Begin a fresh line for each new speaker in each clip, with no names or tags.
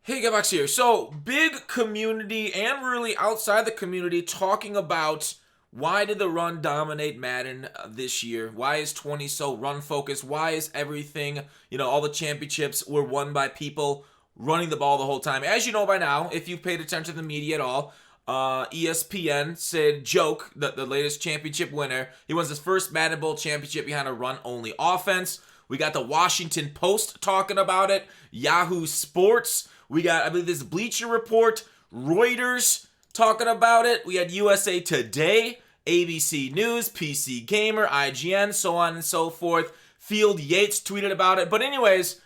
Hey, Gavax here. So, big community and really outside the community talking about why did the run dominate Madden this year? Why is 20 so run focused? Why is everything, all the championships were won by people running the ball the whole time? As you know by now, if you've paid attention to the media at all, ESPN said Joke, the latest championship winner, he wins his first Madden Bowl championship behind a run-only offense. We got the Washington Post talking about it, Yahoo Sports. We got, I believe this Bleacher Report, Reuters talking about it. We had USA Today, ABC News, PC Gamer, IGN, so on and so forth. Field Yates tweeted about it. But anyways,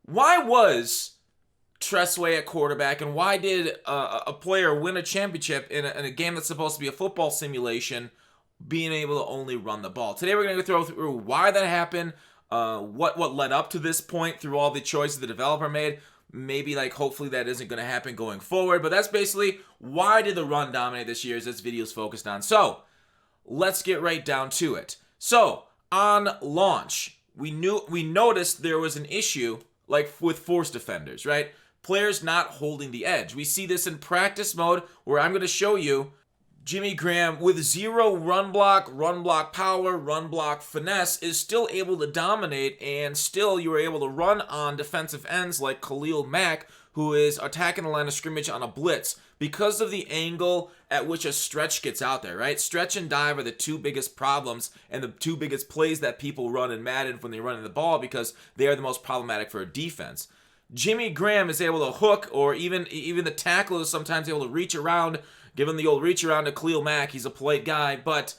why was Tressway at quarterback, and why did a player win a championship in a game that's supposed to be a football simulation, being able to only run the ball? Today we're going to go through why that happened, what led up to this point through all the choices the developer made. Maybe hopefully that isn't going to happen going forward, but that's basically why did the run dominate this year, as this video is focused on. So let's get right down to it. So on launch, we noticed there was an issue with force defenders, right? Players not holding the edge. We see this in practice mode, where I'm going to show you Jimmy Graham with zero run block power, run block finesse is still able to dominate, and still you are able to run on defensive ends like Khalil Mack, who is attacking the line of scrimmage on a blitz because of the angle at which a stretch gets out there, right? Stretch and dive are the two biggest problems and the two biggest plays that people run in Madden when they're running the ball, because they are the most problematic for a defense. Jimmy Graham is able to hook, or even the tackle is sometimes able to reach around. Give him the old reach around to Khalil Mack. He's a polite guy, but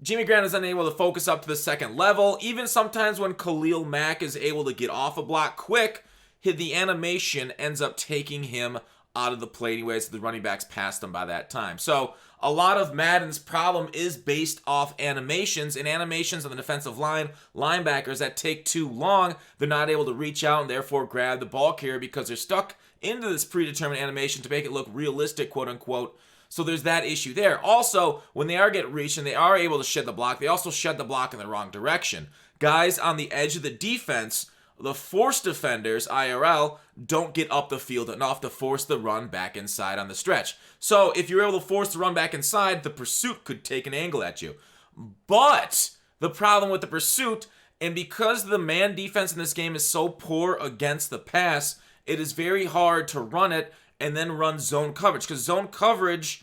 Jimmy Graham is unable to focus up to the second level. Even sometimes when Khalil Mack is able to get off a block quick, the animation ends up taking him out of the play anyways. The running backs passed him by that time. So a lot of Madden's problem is based off animations, and animations on the defensive line, linebackers that take too long, they're not able to reach out and therefore grab the ball carrier because they're stuck into this predetermined animation to make it look realistic, quote unquote. So there's that issue there. Also, when they are get reached and they are able to shed the block, they also shed the block in the wrong direction. Guys on the edge of the defense, the force defenders, IRL, don't get up the field enough to force the run back inside on the stretch. So if you're able to force the run back inside, the pursuit could take an angle at you. But the problem with the pursuit, and because the man defense in this game is so poor against the pass, it is very hard to run it and then run zone coverage, because zone coverage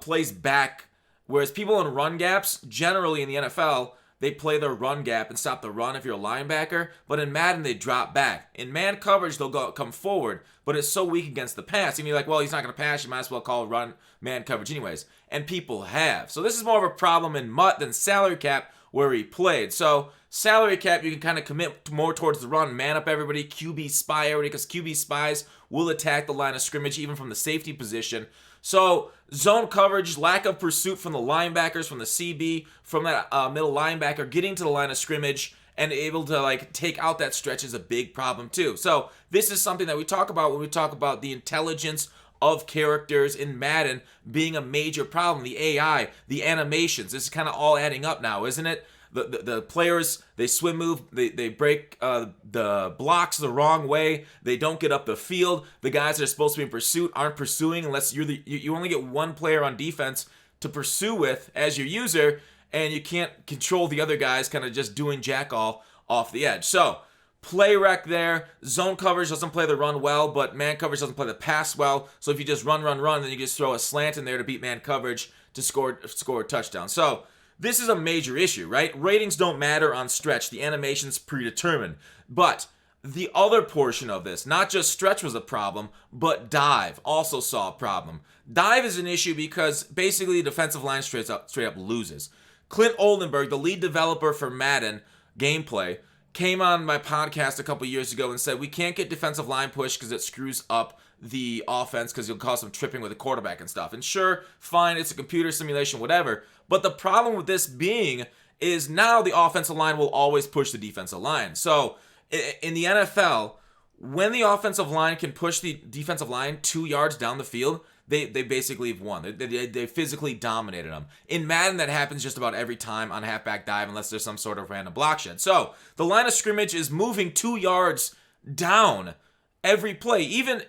plays back, whereas people in run gaps, generally in the NFL, they play their run gap and stop the run if you're a linebacker, but in Madden, they drop back. In man coverage, they'll come forward, but it's so weak against the pass. And you're like, well, he's not going to pass, you might as well call run man coverage anyways. And people have. So this is more of a problem in MUT than salary cap, where he played. So salary cap, you can kind of commit more towards the run, man up everybody, QB spy everybody, because QB spies will attack the line of scrimmage even from the safety position. So zone coverage, lack of pursuit from the linebackers, from the CB, from that middle linebacker getting to the line of scrimmage and able to take out that stretch is a big problem too. So this is something that we talk about when we talk about the intelligence of characters in Madden being a major problem. The AI, the animations, this is kind of all adding up now, isn't it? The players, they swim move, they break the blocks the wrong way, they don't get up the field. The guys that are supposed to be in pursuit aren't pursuing unless you only get one player on defense to pursue with as your user, and you can't control the other guys kind of just doing jack all off the edge. So play wreck there. Zone coverage doesn't play the run well, but man coverage doesn't play the pass well. So if you just run, then you just throw a slant in there to beat man coverage to score a touchdown. So this is a major issue, right? Ratings don't matter on stretch. The animation's predetermined. But the other portion of this, not just stretch was a problem, but dive also saw a problem. Dive is an issue because basically the defensive line straight up loses. Clint Oldenburg, the lead developer for Madden gameplay, came on my podcast a couple years ago and said we can't get defensive line push because it screws up the offense, because you'll cause some tripping with the quarterback and stuff. And sure, fine, it's a computer simulation, whatever. But the problem with this being is now the offensive line will always push the defensive line. So in the NFL, when the offensive line can push the defensive line 2 yards down the field, they basically have won. They physically dominated them. In Madden, that happens just about every time on halfback dive unless there's some sort of random block shed. So the line of scrimmage is moving 2 yards down every play. Even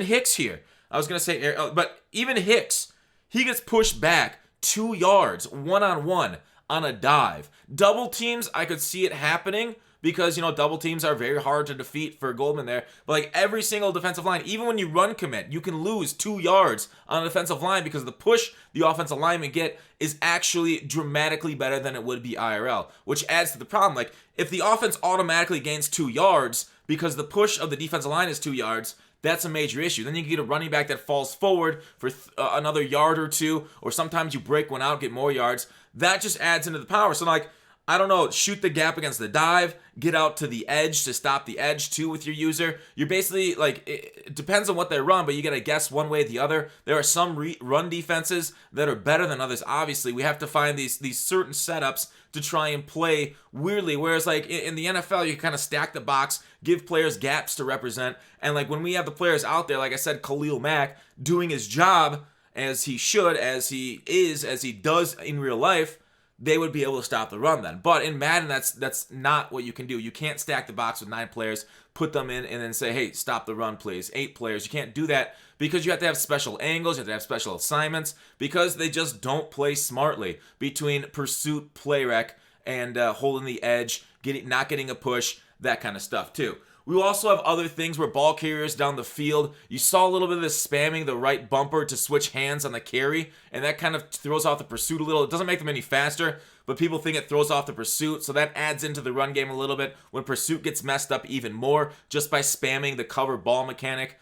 Hicks here. I was gonna say, but even Hicks, he gets pushed back 2 yards, one-on-one on a dive. Double teams, I could see it happening because, double teams are very hard to defeat for Goldman there. But like every single defensive line, even when you run commit, you can lose 2 yards on a defensive line because the push the offensive linemen get is actually dramatically better than it would be IRL, which adds to the problem. Like if the offense automatically gains 2 yards because the push of the defensive line is 2 yards, that's a major issue. Then you can get a running back that falls forward for another yard or two, or sometimes you break one out, get more yards. That just adds into the power. So like, I don't know, shoot the gap against the dive, get out to the edge to stop the edge too with your user. You're basically like, it depends on what they run, but you gotta guess one way or the other. There are some run defenses that are better than others. Obviously, we have to find these certain setups to try and play weirdly. Whereas like in the NFL, you kind of stack the box, give players gaps to represent. And like when we have the players out there, like I said, Khalil Mack doing his job as he should, as he does in real life, they would be able to stop the run then. But in Madden, that's not what you can do. You can't stack the box with 9 players, put them in, and then say, hey, stop the run, please. 8 players. You can't do that because you have to have special angles, you have to have special assignments, because they just don't play smartly between pursuit, play rec, and holding the edge, not getting a push, that kind of stuff too. We will also have other things where ball carriers down the field, you saw a little bit of this spamming the right bumper to switch hands on the carry, and that kind of throws off the pursuit a little. It doesn't make them any faster, but people think it throws off the pursuit, so that adds into the run game a little bit when pursuit gets messed up even more just by spamming the cover ball mechanic.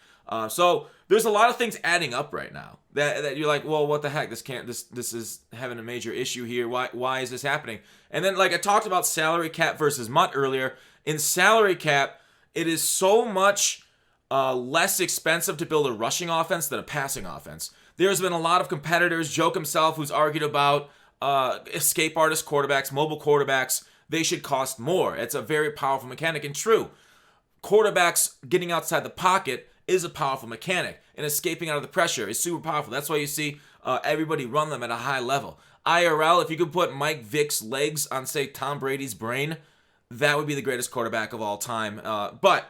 So there's a lot of things adding up right now that you're like, well, what the heck? This is having a major issue here. Why is this happening? And then like I talked about salary cap versus MUT earlier. In salary cap, it is so much less expensive to build a rushing offense than a passing offense. There's been a lot of competitors, Joke himself, who's argued about escape artist quarterbacks, mobile quarterbacks. They should cost more. It's a very powerful mechanic. And true, quarterbacks getting outside the pocket is a powerful mechanic. And escaping out of the pressure is super powerful. That's why you see everybody run them at a high level. IRL, if you could put Mike Vick's legs on, say, Tom Brady's brain, that would be the greatest quarterback of all time. But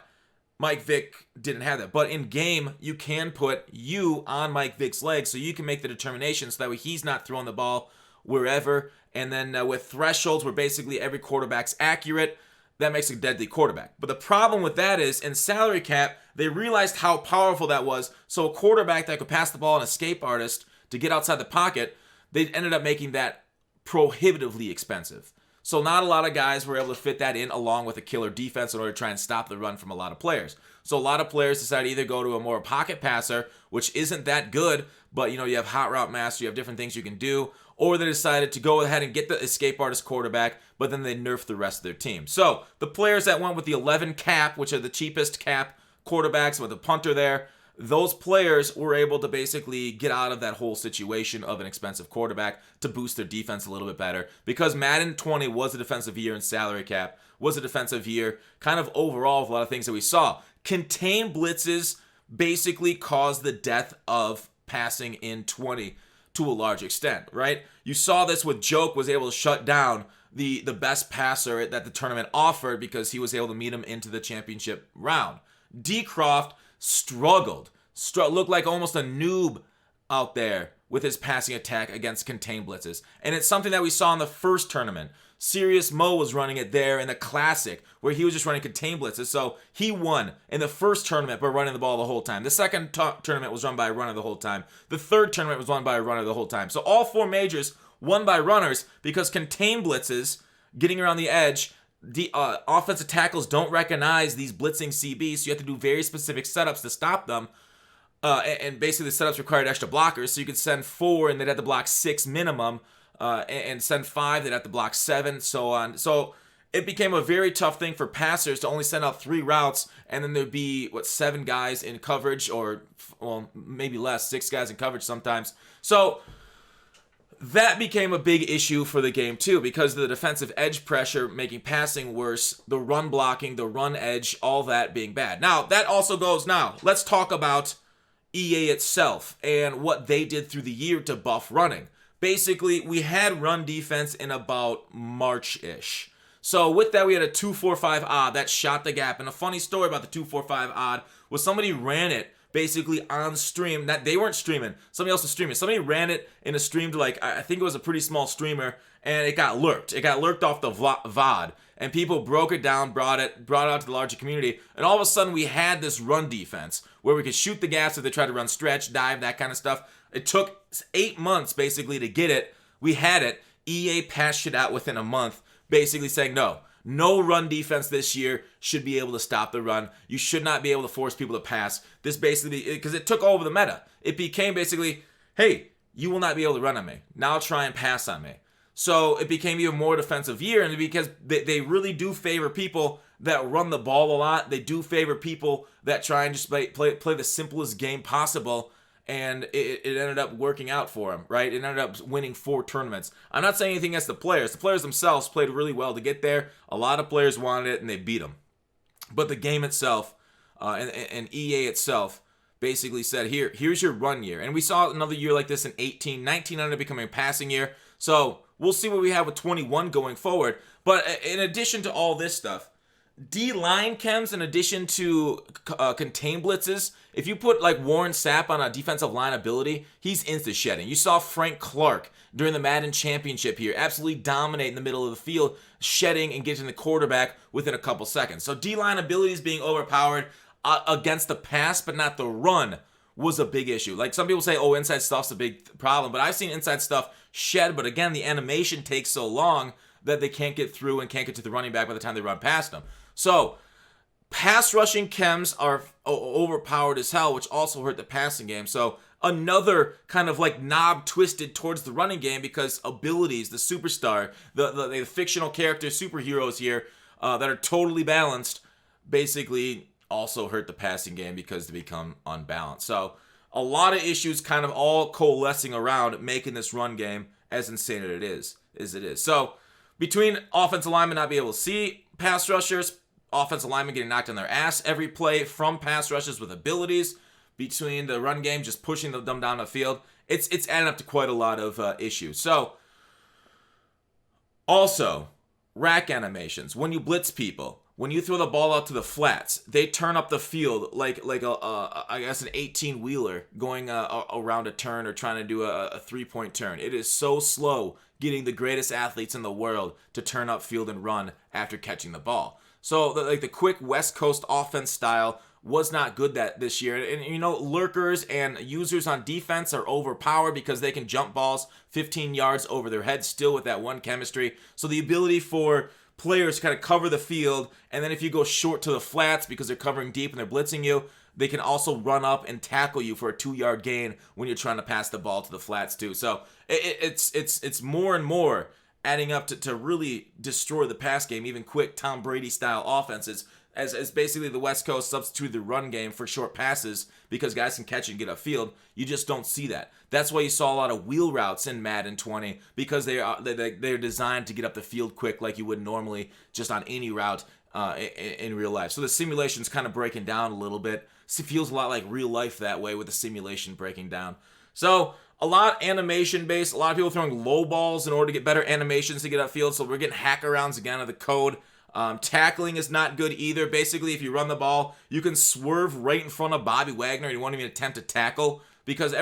Mike Vick didn't have that. But in game, you can put you on Mike Vick's legs so you can make the determination so that way he's not throwing the ball wherever. And then with thresholds where basically every quarterback's accurate, that makes a deadly quarterback. But the problem with that is in salary cap, they realized how powerful that was. So a quarterback that could pass the ball, an escape artist, to get outside the pocket, they ended up making that prohibitively expensive. So not a lot of guys were able to fit that in along with a killer defense in order to try and stop the run from a lot of players. So a lot of players decided to either go to a more pocket passer, which isn't that good, but you have hot route master, you have different things you can do, or they decided to go ahead and get the escape artist quarterback, but then they nerfed the rest of their team. So the players that went with the 11 cap, which are the cheapest cap quarterbacks with a punter there, those players were able to basically get out of that whole situation of an expensive quarterback to boost their defense a little bit better, because Madden 20 was a defensive year and salary cap was a defensive year kind of overall of a lot of things that we saw. Contained blitzes basically caused the death of passing in 20 to a large extent, right? You saw this with Joke was able to shut down the best passer that the tournament offered because he was able to meet him into the championship round. D. Croft struggled, looked like almost a noob out there with his passing attack against contained blitzes. And it's something that we saw in the first tournament. Serious Mo was running it there in the Classic, where he was just running contained blitzes. So he won in the first tournament by running the ball the whole time. The second tournament was run by a runner the whole time. The third tournament was run by a runner the whole time. So all 4 majors won by runners because contained blitzes, getting around the edge, the offensive tackles don't recognize these blitzing CBs, so you have to do very specific setups to stop them. And basically the setups required extra blockers, so you could send 4 and they'd have to block 6 minimum, and send 5, they'd have to block 7, so on. So it became a very tough thing for passers to only send out 3 routes, and then there'd be, 7 guys in coverage, or, well, maybe less, 6 guys in coverage sometimes. So that became a big issue for the game too, because of the defensive edge pressure making passing worse, the run blocking, the run edge, all that being bad. Now, that also goes now. Let's talk about EA itself and what they did through the year to buff running. Basically, we had run defense in about March-ish. So with that, we had a 2-4-5 odd that shot the gap. And a funny story about the 2-4-5 odd was somebody ran it basically on stream. That they weren't streaming, somebody else was streaming. Somebody ran it in a stream to like, I think it was a pretty small streamer, and it got lurked. It got lurked off the VOD, and people broke it down, brought it out to the larger community, and all of a sudden we had this run defense where we could shoot the gas if they tried to run stretch, dive, that kind of stuff. It took 8 months basically to get it. We had it. EA patched it out within a month, basically saying no run defense this year should be able to stop the run. You should not be able to force people to pass. This basically, because it took over the meta. It became basically, hey, you will not be able to run on me. Now try and pass on me. So it became even more defensive year, and because they really do favor people that run the ball a lot. They do favor people that try and just play the simplest game possible. And it ended up working out for him, right? It ended up winning 4 tournaments. I'm not saying anything against the players. The players themselves played really well to get there. A lot of players wanted it, and they beat them. But the game itself, and EA itself, basically said, here's your run year. And we saw another year like this in 18. 19 ended up becoming a passing year. So we'll see what we have with 21 going forward. But in addition to all this stuff, D-line chems, in addition to contain blitzes, if you put like Warren Sapp on a defensive line ability, he's insta-shedding. You saw Frank Clark during the Madden Championship here absolutely dominate in the middle of the field, shedding and getting the quarterback within a couple seconds. So D-line abilities being overpowered against the pass but not the run was a big issue. Like some people say, oh, inside stuff's a big problem, but I've seen inside stuff shed, but again, the animation takes so long that they can't get through and can't get to the running back by the time they run past them. So, pass rushing chems are overpowered as hell, which also hurt the passing game. So, another kind of like knob twisted towards the running game because abilities, the superstar, the fictional character superheroes here that are totally balanced, basically also hurt the passing game because they become unbalanced. So, a lot of issues kind of all coalescing around making this run game as insane as it is. So, between offensive linemen not being able to see pass rushers, offensive linemen getting knocked on their ass every play from pass rushes with abilities, between the run game just pushing them down the field, it's adding up to quite a lot of issues. So, also, rack animations. When you blitz people, when you throw the ball out to the flats, they turn up the field like I guess an 18-wheeler going around a turn or trying to do a 3-point turn. It is so slow getting the greatest athletes in the world to turn up field and run after catching the ball. So the quick West Coast offense style was not good this year. And lurkers and users on defense are overpowered because they can jump balls 15 yards over their heads still with that one chemistry. So the ability for players to kind of cover the field, and then if you go short to the flats because they're covering deep and they're blitzing you, they can also run up and tackle you for a 2-yard gain when you're trying to pass the ball to the flats too. So it's more and more adding up to really destroy the pass game, even quick Tom Brady style offenses, as basically the West Coast substituted the run game for short passes because guys can catch and get upfield. You just don't see that. That's why you saw a lot of wheel routes in Madden 20 because they're designed to get up the field quick like you would normally just on any route in real life. So the simulation's kind of breaking down a little bit. It feels a lot like real life that way with the simulation breaking down. So a lot animation based, a lot of people throwing low balls in order to get better animations to get upfield. So we're getting hack arounds again of the code. Tackling is not good either. Basically, if you run the ball, you can swerve right in front of Bobby Wagner and you won't even attempt to tackle because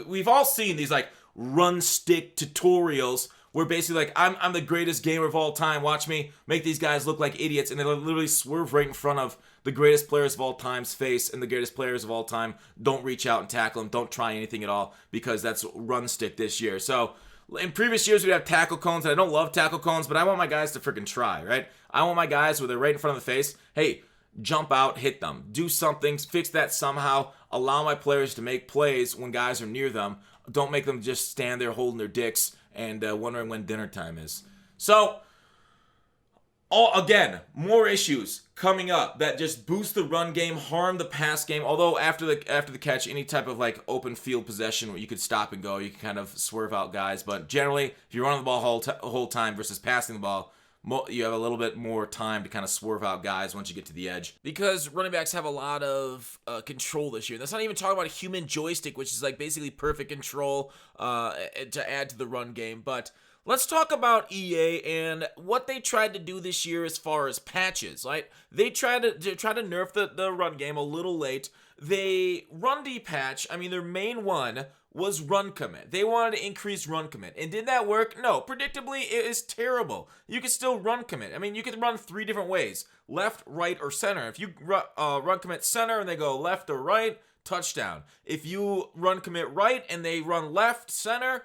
we've all seen these like run stick tutorials where basically like I'm the greatest gamer of all time. Watch me make these guys look like idiots, and they literally swerve right in front of the greatest players of all time's face, and the greatest players of all time don't reach out and tackle them, don't try anything at all because that's run stick this year. So in previous years, we'd have tackle cones, and I don't love tackle cones, but I want my guys to freaking try, right? I want my guys where they're right in front of the face, hey, jump out, hit them, do something, fix that somehow, allow my players to make plays when guys are near them. Don't make them just stand there holding their dicks and wondering when dinner time is. So, again, more issues coming up that just boost the run game, harm the pass game. Although after the catch, any type of like open field possession where you could stop and go, you can kind of swerve out guys. But generally, if you're running the ball whole time versus passing the ball, you have a little bit more time to kind of swerve out guys once you get to the edge. Because running backs have a lot of control this year. That's not even talking about a human joystick, which is like basically perfect control to add to the run game. But Let's talk about EA and what they tried to do this year as far as patches. Right? They tried to nerf the run game a little late. They run D patch. I mean, their main one was run commit. They wanted to increase run commit. And did that work? No. Predictably, it is terrible. You can still run commit. I mean, you can run 3 different ways: left, right, or center. If you run commit center and they go left or right, touchdown. If you run commit right and they run left, center,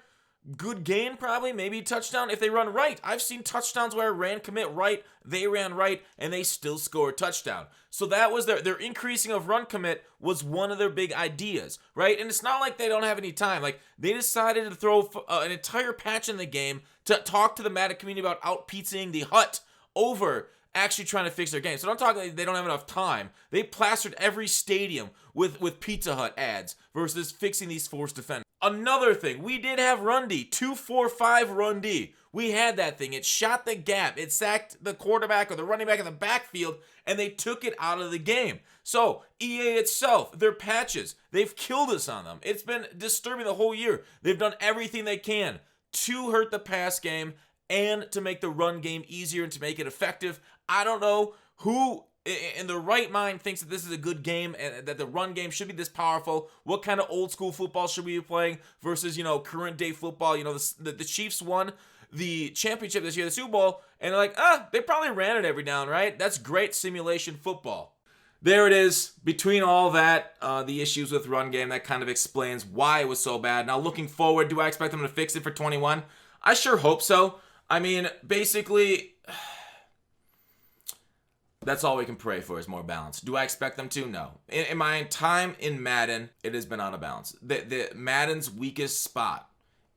good gain probably, maybe touchdown. If they run right, I've seen touchdowns where I ran commit right, they ran right, and they still score a touchdown. So that was their increasing of run commit was one of their big ideas, right? And it's not like they don't have any time. Like, they decided to throw an entire patch in the game to talk to the Madden community about out-pizzaing the hut over actually trying to fix their game. So don't talk like they don't have enough time. They plastered every stadium with Pizza Hut ads versus fixing these forced defenders. Another thing, we did have Run D, 2-4-5 Run D. We had that thing. It shot the gap. It sacked the quarterback or the running back in the backfield, and they took it out of the game. So EA itself, their patches, they've killed us on them. It's been disturbing the whole year. They've done everything they can to hurt the pass game and to make the run game easier and to make it effective. I don't know who in the right mind thinks that this is a good game and that the run game should be this powerful. What kind of old school football should we be playing versus, current day football? The Chiefs won the championship this year, the Super Bowl, and they're like, they probably ran it every down, right? That's great simulation football. There it is. Between all that, the issues with run game, that kind of explains why it was so bad. Now, looking forward, do I expect them to fix it for 21? I sure hope so. I mean, basically, that's all we can pray for is more balance. Do I expect them to? No. In my time in Madden, it has been out of balance. The Madden's weakest spot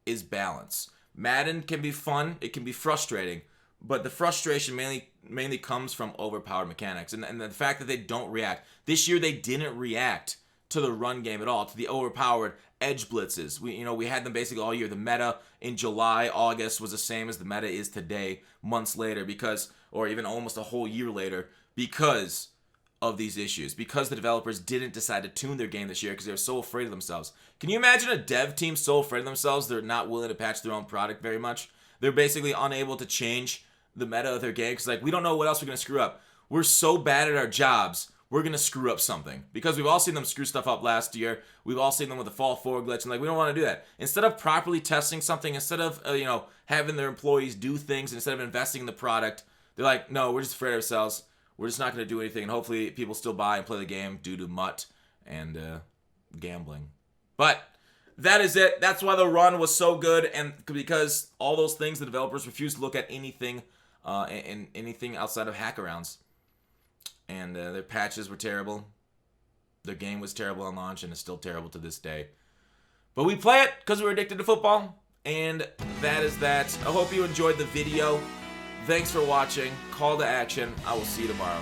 is balance. Madden can be fun. It can be frustrating. But the frustration mainly comes from overpowered mechanics. And the fact that they don't react. This year, they didn't react to the run game at all, to the overpowered edge blitzes. We had them basically all year. The meta in July, August was the same as the meta is today, months later, or even almost a whole year later, because of these issues, because the developers didn't decide to tune their game this year because they were so afraid of themselves. Can you imagine a dev team so afraid of themselves they're not willing to patch their own product very much? They're basically unable to change the meta of their game because, we don't know what else we're going to screw up. We're so bad at our jobs, we're going to screw up something. Because we've all seen them screw stuff up last year. We've all seen them with the fall forward glitch, and we don't want to do that. Instead of properly testing something, instead of, having their employees do things, instead of investing in the product, they're like, no, we're just afraid of ourselves. We're just not going to do anything, and hopefully people still buy and play the game due to MUT and gambling. But that is it. That's why the run was so good, and because all those things, the developers refused to look at anything anything outside of hack-arounds. And their patches were terrible. Their game was terrible on launch, and it's still terrible to this day. But we play it because we're addicted to football, and that is that. I hope you enjoyed the video. Thanks for watching. Call to action. I will see you tomorrow.